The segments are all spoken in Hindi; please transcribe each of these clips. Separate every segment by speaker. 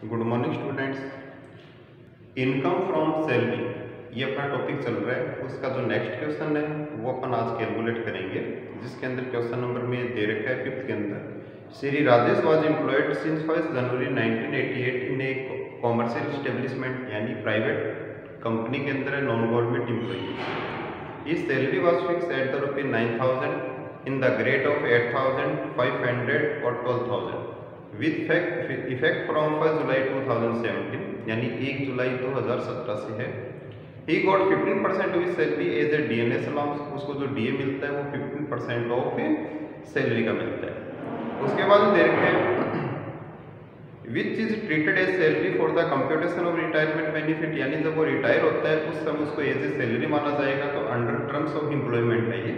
Speaker 1: Good morning students. Income from salary ये अपना टॉपिक चल रहा है। उसका जो नेक्स्ट क्वेश्चन है वो अपन आज कैलकुलेट करेंगे, जिसके अंदर क्वेश्चन नंबर में दे रखा है 5th के अंदर, Shri Rajesh was employed since 1 January 1988 in a commercial establishment, यानी प्राइवेट कंपनी के अंदर है, नॉन गवर्नमेंट एम्प्लॉई। इस salary was fix at the रुपये 9,000 इन द ग्रेड ऑफ 8,500 और 12,000 विद इफेक्ट फ्रॉम 1 जुलाई 2017, यानी 1 जुलाई 2017 से है। He got 15% of salary as a DNS allowance, उसको जो डीए मिलता है वो 15% ऑफ सैलरी का मिलता है। उसके बाद दे रखे हैं which is treated as salary for the computation of retirement benefit, यानी जब वो रिटायर होता है उस समय उसको एज ए सैलरी माना जाएगा, तो अंडर टर्म्स ऑफ एम्प्लॉयमेंट है ये।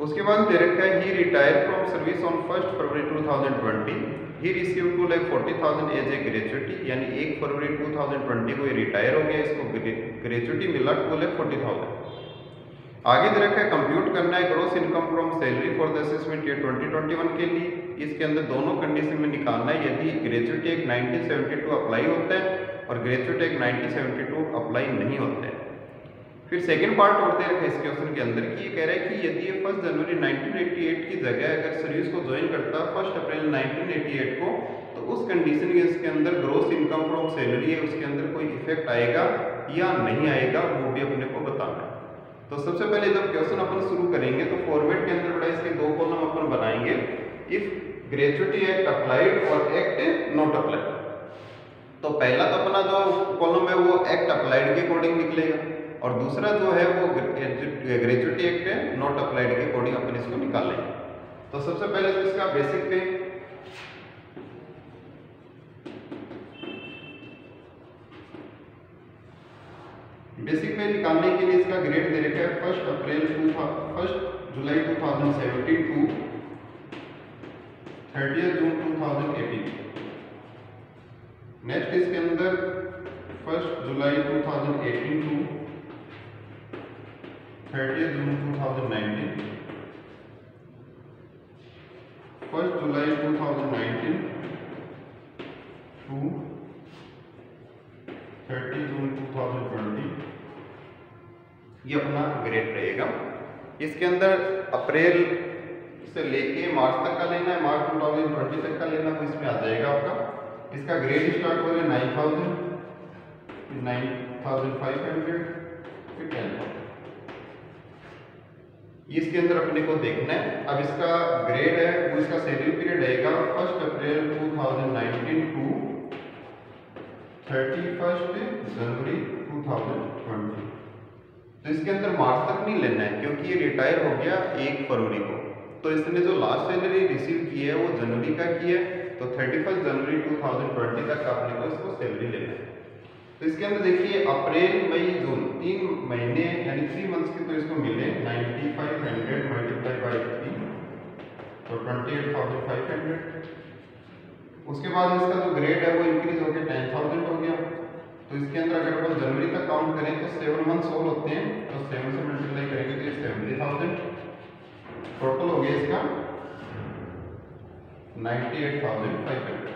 Speaker 1: उसके बाद दे रखा है he retire from service on 1 February 2020, he receive 2,40,000 as a gratuity, यानी 1 फरवरी 2020 को ये रिटायर हो गया, इसको ग्रेचुटी मिला 2,40,000। आगे दे रखा है कंप्यूट करना है gross income from salary for the assessment year 2021 के लिए। इसके अंदर दोनों कंडीशन में निकालना है, यदि ग्रेचुटी एक 1972 अप्लाई होता है और ग्रेचुटी एक 1972 अप्लाई नहीं होता है। फिर सेकंड पार्ट और दे रखा है इस क्वेश्चन के अंदर कि ये कह रहा है कि यदि ये 1 जनवरी 1988 की जगह अगर सर्विस को ज्वाइन करता है 1 अप्रैल 1988 को, तो उस कंडीशन के इसके अंदर ग्रॉस इनकम फ्रॉम सैलरी है उसके अंदर कोई इफेक्ट आएगा या नहीं आएगा, वो भी अपने को बताना है। तो सबसे पहले जब क्वेश्चन अपन शुरू करेंगे तो फॉर्मेट के अंदर बड़ा इसके दो कॉलम अपन बनाएंगे, इफ ग्रेचुटी एक्ट अप्लाइड और एक्ट नॉट अप्लाइड। तो पहला तो अपना जो कॉलम है वो एक्ट अप्लाइड के अकॉर्डिंग निकलेगा, और दूसरा जो है वो ग्रेचुटी एक्ट है नॉट अप्लाइड के अकॉर्डिंग अपन इसको निकालेंगे। तो सबसे पहले तो इसका बेसिक पे निकालने के लिए इसका ग्रेड दे रखा है 1 जुलाई 2017 टू 30 जून 2018। नेक्स्ट इसके अंदर 1 जुलाई 2018 टू 30 जून 2019, 1 जुलाई 2019 टू 30 जून 2020, ये अपना ग्रेड रहेगा। इसके अंदर अप्रैल से लेके मार्च तक का लेना है, मार्च 2020 तक का लेना, वो इसमें आ जाएगा आपका। इसका ग्रेड स्टार्ट हो रहा है 9,000, 9,500, फिर 10,000। इसके अंदर अपने को देखना है। अब इसका ग्रेड है वो इसका सैलरी पीरियड रहेगा 1 अप्रैल 2019 टू 31 जनवरी 2020। तो इसके अंदर मार्च तक नहीं लेना है क्योंकि ये रिटायर हो गया 1 फरवरी को, तो इसने जो लास्ट सैलरी रिसीव की है वो जनवरी का की है, तो 31 जनवरी 2020 तक आपने को इसको सैलरी लेना है। तो इसके अंदर देखिए अप्रैल मई जून 3 महीने यानी 3 मंथ्स की, तो इसको मिले 9,500 मल्टीप्लाई बाई 3, तो 28,500। उसके बाद इसका जो ग्रेड है वो इंक्रीज होकर 10,000 हो गया। तो इसके अंदर अगर अपन जनवरी तक काउंट करें तो 7 मंथ्स और होते हैं, तो 7 से मल्टीप्लाई करेंगे तो ये 70,000 टोटल हो गया इसका 98,500।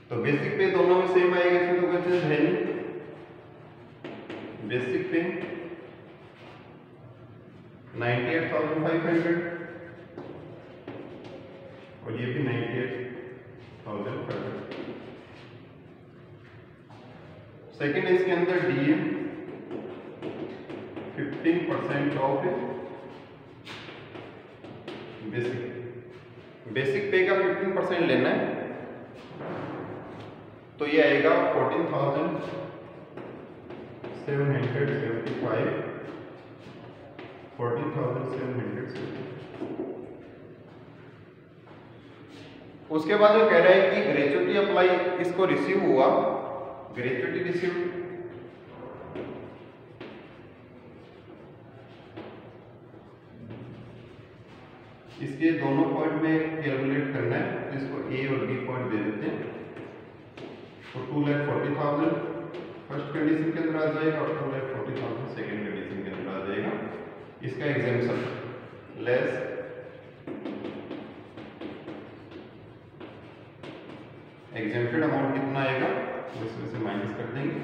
Speaker 1: तो बेसिक पे दोनों में सेम आएगा, इसमें तो कोई चीज है नहीं। बेसिक पे 98,500 और ये भी 98,500। सेकेंड इसके अंदर डीए 15% ऑफ बेसिक पे का 15% लेना है, तो ये आएगा 14,775, 14,775। उसके बाद वो कह रहा है कि ग्रेचुटी अप्लाई इसको रिसीव हुआ, ग्रेचुटी रिसीव इसके दोनों पॉइंट में कैलकुलेट करना है, तो इसको ए और बी पॉइंट दे देते हैं। तो 2,40,000 फर्स्ट कंडीशन के अंदर आ जाएगा और 2,40,000 सेकेंड कंडीशन के अंदर आ जाएगा। इसका एग्जाम्पल लेस एग्जेम्प्टेड अमाउंट कितना आएगा वो इसमें से माइनस कर देंगे।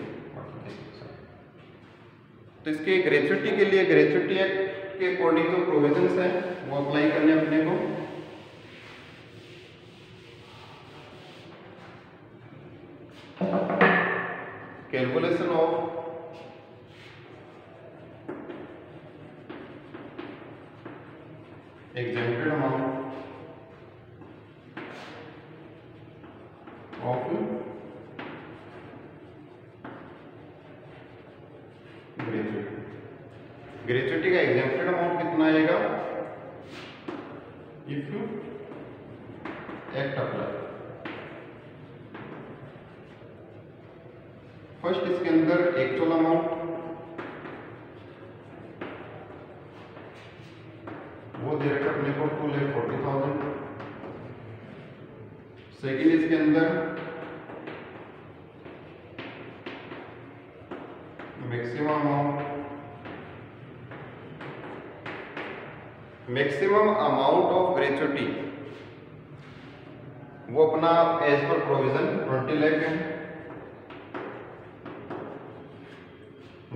Speaker 1: तो इसके ग्रेच्युटी के लिए ग्रेच्युटी एक्ट के अकॉर्डिंग जो प्रोविजंस है वो अप्लाई करने अपने को। Calculation of exempted amount of gratuity का exempted अमाउंट कितना आएगा if you act apply. First इसके अंदर एक्चुअल अमाउंट वो दे रखा अपने को 2,40,000। सेकेंड इसके अंदर मैक्सिमम अमाउंट ऑफ ग्रेच्युटी वो अपना एज पर प्रोविजन 20 लाख है।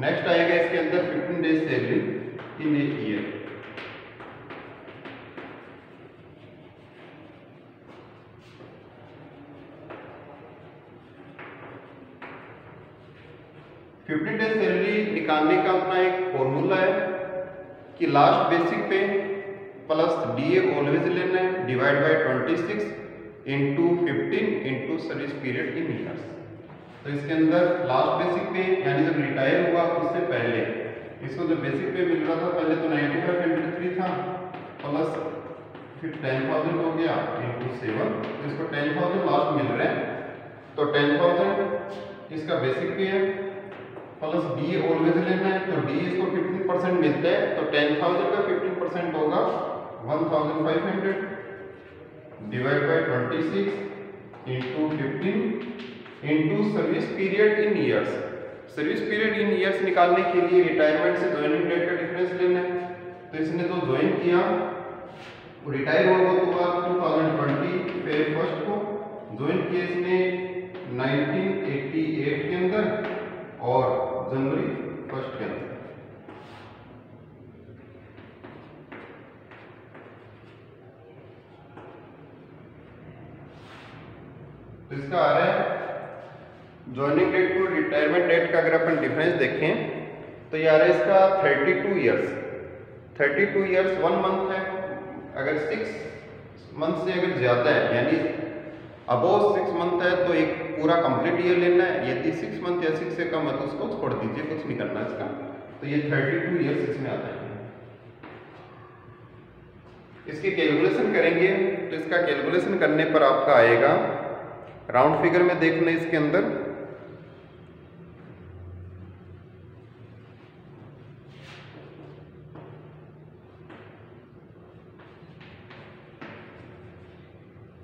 Speaker 1: नेक्स्ट आएगा इसके अंदर 15 days salary in a year. Fifteen days salary निकालने का अपना एक फॉर्मूला है कि लास्ट बेसिक पे प्लस डीए ऑलवेज लेना है divide by 26 into 15 into service period in years. तो इसके अंदर लास्ट बेसिक पे यानी जब रिटायर हुआ उससे पहले इसको जो बेसिक पे मिल रहा था पहले तो 9503 था प्लस फिर 10,000 हो गया इंटू 7, तो इसको 10,000 लास्ट मिल रहा है। तो 10,000 इसका बेसिक पे है प्लस डी ऑलवेज लेना है तो डी इसको 15% मिलता है तो 10,000 का 15% होगा 1,500 divide by 26 into 15 into service period in years. Service period in years निकालने के लिए रिटायरमेंट से ज्वाइनिंग डेट का डिफरेंस लेना है। तो इसने तो ज्वाइन किया रिटायर हुआ वो तो 2020 फेब 1 को ज्वाइन किया इसने 1988 के अंदर और जनवरी 1 के अंदर। तो इसका आ रहा है joining date to retirement date का अगर अपन डिफरेंस देखें तो ये आ रहा है इसका 32 ईयर्स। 32 ईयर्स 1 मंथ है। अगर 6 मंथ से अगर ज्यादा है यानी अबोव 6 मंथ है तो एक पूरा कंप्लीट ईयर लेना है। यदि 6 मंथ या 6 से कम है तो उसको छोड़ दीजिए, कुछ नहीं करना इसका। तो ये 32 ईयर्स इसमें आता है। इसकी कैलकुलेशन करेंगे तो इसका कैलकुलेशन करने पर आपका आएगा राउंड फिगर में देखना इसके अंदर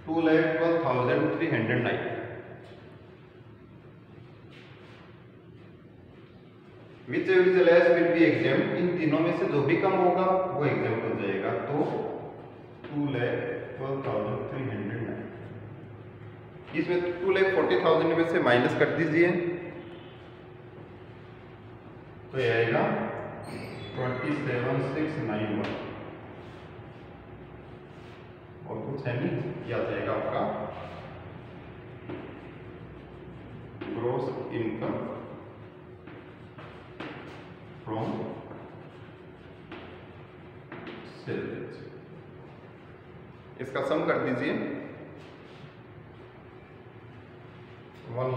Speaker 1: $2,12,309। Which is less will be exempt. इन तीनों में से जो भी कम होगा वो एग्जाम्प्ट हो जाएगा। तो 2,12,309 इसमें 2,40,000 में से माइनस कर दीजिए तो ये आएगा 27,691 और कुछ है नहीं, यह आ जाएगा आपका ग्रॉस इनकम फ्रॉम सेल्स। इसका सम कर दीजिए 1,40,966।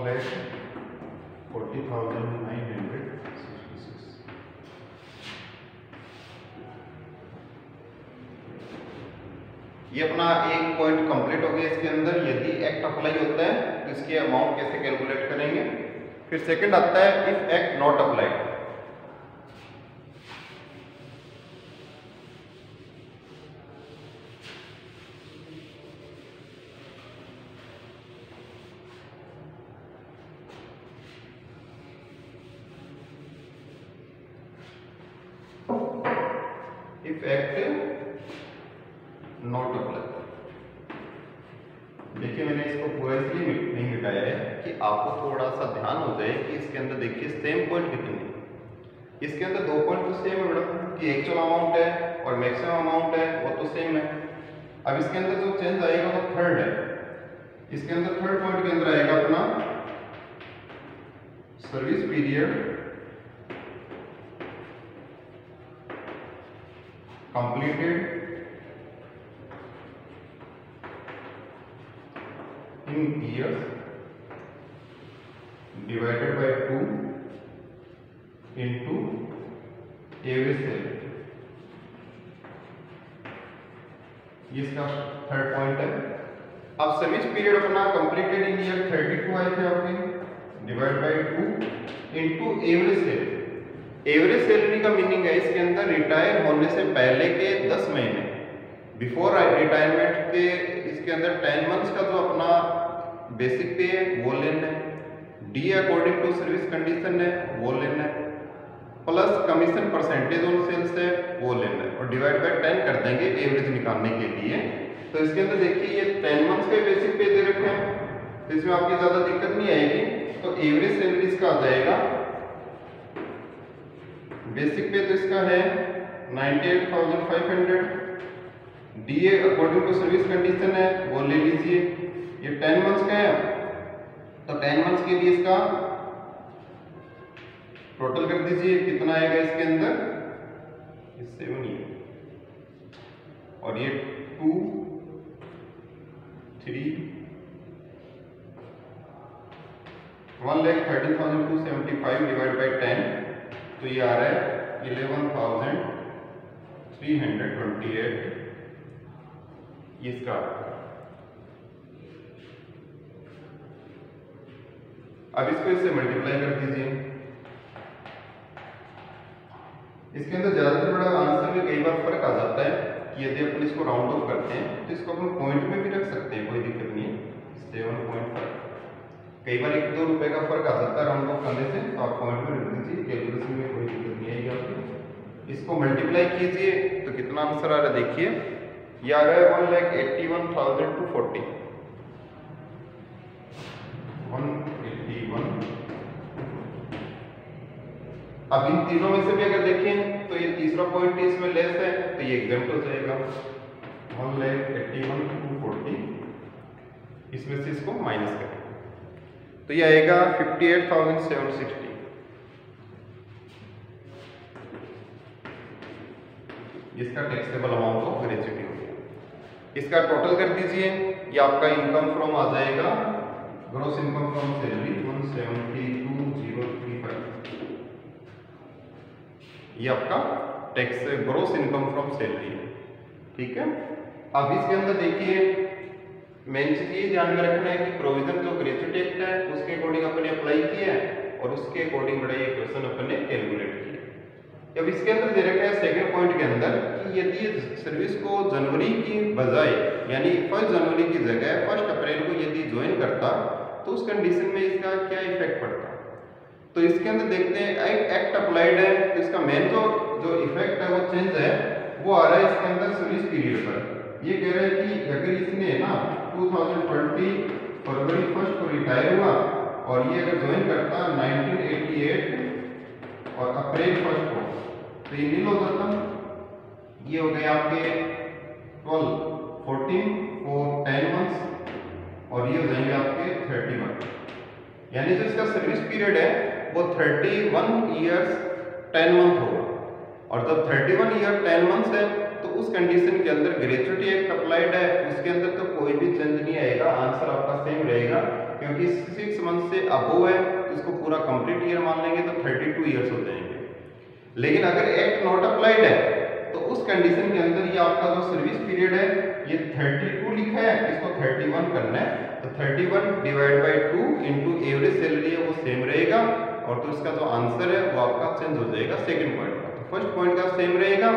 Speaker 1: ये अपना एक पॉइंट कंप्लीट हो गया इसके अंदर। यदि एक्ट अप्लाई होता है तो इसके अमाउंट कैसे कैलकुलेट करेंगे। फिर सेकंड आता है if act not applied. If act not apply, देखिए मैंने इसको पूरा इस इसलिए नहीं मिटाया है कि आपको थोड़ा सा ध्यान हो जाए कि इसके अंदर देखिए सेम पॉइंट कितने हैं। इसके अंदर 2 पॉइंट तो सेम है बेटा कि एक्चुअल अमाउंट है और मैक्सिमम अमाउंट है वो तो सेम है। अब इसके अंदर जो चेंज आएगा वो थर्ड है। इसके अंदर थर्ड पॉइंट के अंदर आएगा अपना service period completed in years divided by 2 into average salary। ये इसका थर्ड पॉइंट है। अब सर्विस पीरियड अपना कंप्लीटेड इन ईयर 32 आए थे आपके, divide by 2 into average salary. Average salary का मीनिंग है इसके अंदर रिटायर होने से पहले के 10 महीने, बिफोर रिटायरमेंट के इसके अंदर 10 मंथ्स का जो अपना बेसिक पे है वो लेना है, D according to service condition है वो लेना है, plus commission percentage on sales है वो लेना है और डिवाइड बाय 10 कर देंगे एवरेज निकालने के लिए। तो इसके अंदर देखिए ये 10 मंथ्स का बेसिक पे दे रखे हैं तो इसमें आपकी ज्यादा दिक्कत नहीं आएगी। तो एवरेज सैलरी इसका आ जाएगा, बेसिक पे तो इसका है 98,500, DA according to service condition है वो ले लीजिए। ये 10 मंथ्स का है तो 10 मंथ्स के लिए इसका टोटल कर दीजिए, कितना आएगा इसके अंदर 7 ही है और ये 2 3 1,13,275 डिवाइड बाय 10 तो ये आ रहा है 11,328 इसका। अब इसको इससे मल्टीप्लाई कर दीजिए। इसके अंदर ज्यादातर बड़ा आंसर में कई बार फर्क आ जाता है कि यदि अपन इसको राउंड ऑफ करते हैं तो इसको अपन पॉइंट में भी रख सकते हैं, कोई दिक्कत नहीं है। 7 पॉइंट फर्क, कई बार 1-2 रुपए का फर्क आ जाता है राउंड ऑफ करने से, तो आप पॉइंट में रख दीजिए, कैलकुलेशन में कोई दिक्कत नहीं आएगी आपकी। इसको मल्टीप्लाई कीजिए तो कितना आंसर आ रहा है देखिए, ये आ रहा है 1,81,240 181। अब इन तीनों में से भी अगर देखें तो ये तीसरा पॉइंट इसमें लेस है तो ये एग्जाम्पल हो जाएगा 1,81,240, इसमें से इसको माइनस करें तो ये आएगा 58,760। इसका टैक्सेबल अमाउंट ऑफ ग्रेच्युटी हो गया। इसका टोटल कर दीजिए, ये आपका इनकम फ्रॉम आ जाएगा, ग्रॉस इनकम फ्रॉम सैलरी 172,035, ये आपका tax gross income from salary है, ठीक है। अब इसके अंदर देखिए मेन चीज ये ध्यान में रखना है कि प्रोविजन जो ग्रेच्युटी एक्ट है उसके अकॉर्डिंग अपने अप्लाई किया है और उसके अकॉर्डिंग बड़ा ये क्वेश्चन अपने कैलकुलेट किया। अब इसके अंदर दे रखा है सेकंड पॉइंट के अंदर कि यदि सर्विस को जनवरी की बजाय यानी 1 जनवरी की जगह 1 अप्रैल को यदि ज्वाइन करता तो उस कंडीशन में इसका क्या इफेक्ट पड़ता। तो इसके अंदर देखते हैं एक्ट अप्लाइड है तो इसका मेन जो इफेक्ट है वो चेंज है वो आ रहा है इसके अंदर सर्विस पीरियड पर। ये कह रहा है कि अगर इसने ना 2020 फरवरी 1 को रिटायर हुआ और ये अगर ज्वाइन करता 1988 और अप्रैल 1 को तो ये नील हो जाता, ये हो गए आपके 12 14 और 10 मंथ्स और ये हो जाएंगे आपके 31, यानी जो इसका सर्विस पीरियड है वो 31 ईयर्स 10 मंथ होगा। और जब 31 ईयर 10 मंथ्स है तो उस कंडीशन के अंदर ग्रेच्युटी एक्ट अप्लाइड है, उसके अंदर तो कोई भी चेंज नहीं आएगा, आंसर आपका सेम रहेगा क्योंकि 6 मंथ से अबव है तो इसको पूरा कंप्लीट ईयर मान लेंगे तो 32 ईयर्स हो जाएंगे। लेकिन अगर एक्ट नॉट अप्लाइड है तो उस कंडीशन के अंदर ये आपका जो सर्विस पीरियड है ये 32 लिखा है, इसको 31 करना है तो 31 divide by 2 into average salary है वो सेम रहेगा और तो इसका जो आंसर है वो आपका चेंज हो जाएगा सेकंड पॉइंट का। तो फर्स्ट पॉइंट का सेम रहेगा,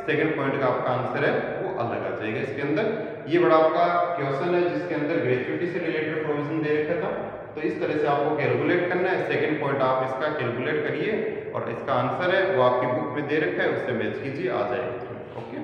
Speaker 1: सेकंड पॉइंट का आपका आंसर है वो अलग आ जाएगा। इसके अंदर ये बड़ा आपका क्वेश्चन है जिसके अंदर ग्रेच्युटी से रिलेटेड प्रोविजन दे रखा था, तो इस तरह से आपको कैलकुलेट करना है। सेकंड पॉइंट आप इसका कैलकुलेट करिए और इसका आंसर है वो आपकी बुक में दे रखा है, उससे मैच कीजिए, आ जाएगा। ओके।